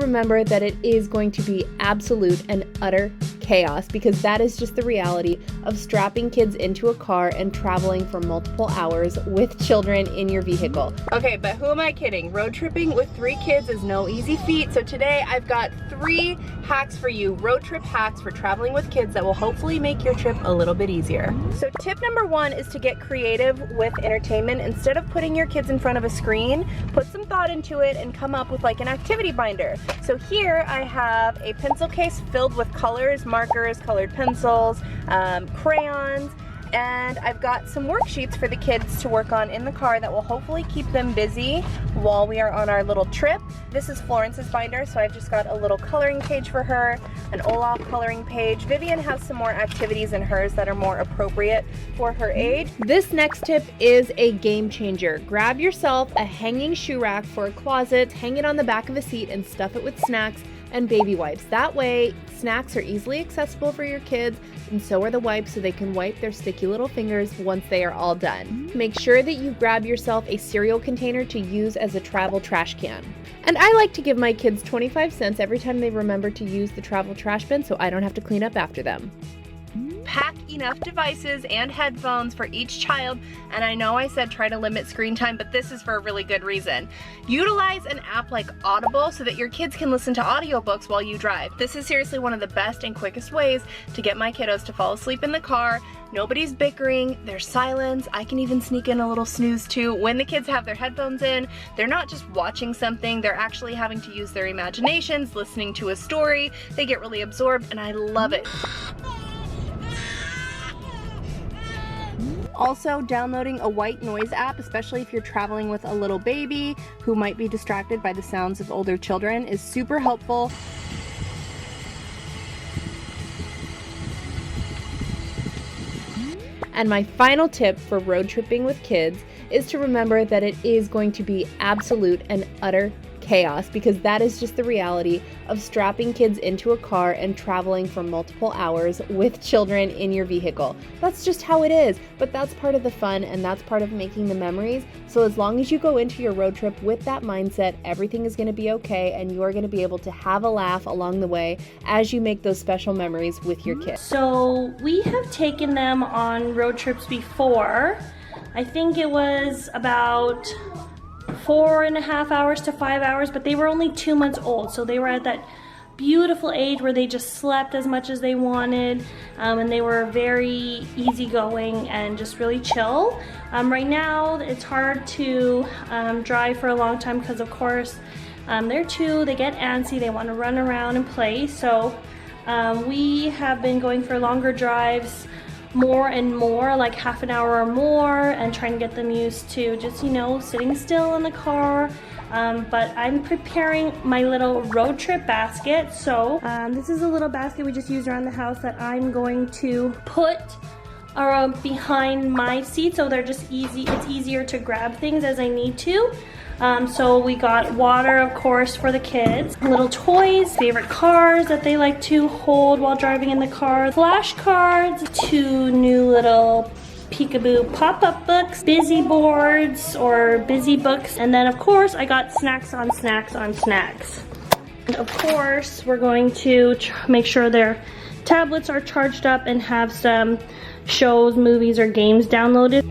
remember that it is going to be absolute and utter chaos, because that is just the reality of strapping kids into a car and traveling for multiple hours with children in your vehicle. Okay, but who am I kidding? Road tripping with 3 kids is no easy feat. So today I've got 3 hacks for you, road trip hacks for traveling with kids that will hopefully make your trip a little bit easier. So tip number 1 is to get creative with entertainment. Instead of putting your kids in front of a screen, put some thought into it and come up with like an activity binder. So here I have a pencil case filled with colors, markers, colored pencils, crayons, and I've got some worksheets for the kids to work on in the car that will hopefully keep them busy while we are on our little trip. This is Florence's binder, so I've just got a little coloring page for her, an Olaf coloring page. Vivian has some more activities in hers that are more appropriate for her age. This next tip is a game changer. Grab yourself a hanging shoe rack for a closet, hang it on the back of a seat, and stuff it with snacks and baby wipes. That way, snacks are easily accessible for your kids, and so are the wipes, so they can wipe their sticky little fingers once they are all done. Make sure that you grab yourself a cereal container to use as a travel trash can. And I like to give my kids 25 cents every time they remember to use the travel trash bin, so I don't have to clean up after them. Pack enough devices and headphones for each child, and I know I said try to limit screen time, but this is for a really good reason. Utilize an app like Audible so that your kids can listen to audiobooks while you drive. This is seriously one of the best and quickest ways to get my kiddos to fall asleep in the car. Nobody's bickering, there's silence. I can even sneak in a little snooze too. When the kids have their headphones in, they're not just watching something, they're actually having to use their imaginations, listening to a story. They get really absorbed, and I love it. Also, downloading a white noise app, especially if you're traveling with a little baby who might be distracted by the sounds of older children, is super helpful. And my final tip for road tripping with kids is to remember that it is going to be absolute and utter chaos, because that is just the reality of strapping kids into a car and traveling for multiple hours with children in your vehicle. That's just how it is, but that's part of the fun, and that's part of making the memories. So as long as you go into your road trip with that mindset, everything is going to be okay, and you are going to be able to have a laugh along the way as you make those special memories with your kids. So we have taken them on road trips before. I think it was about 4.5 hours to 5 hours, but they were only 2 months old, so they were at that beautiful age where they just slept as much as they wanted, and they were very easygoing and just really chill. Right now it's hard to drive for a long time because, of course, they're 2, they get antsy, they want to run around and play, so we have been going for longer drives, more and more, like half an hour or more, and trying to get them used to just, you know, sitting still in the car. But I'm preparing my little road trip basket. So this is a little basket we just use around the house that I'm going to put behind my seat, so they're just easy. It's easier to grab things as I need to. So we got water, of course, for the kids, little toys, favorite cars that they like to hold while driving in the car, flashcards, 2 new little peekaboo pop-up books, busy boards or busy books, and then of course I got snacks on snacks on snacks. And of course we're going to make sure their tablets are charged up and have some shows, movies, or games downloaded.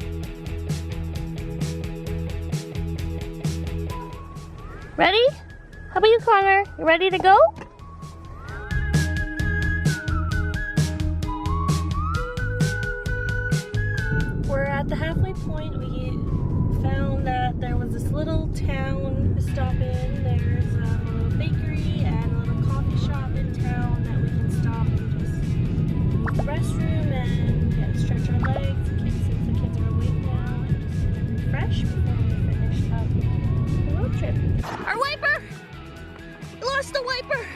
Ready? How about you, Connor? You ready to go? We're at the halfway point. We found that there was this little town to stop in. There's a little bakery and a little coffee shop in town that we can stop and just use the restroom and stretch our legs since the kids are awake now, and just refresh before we finish up the road trip. Our wiper! We lost the wiper!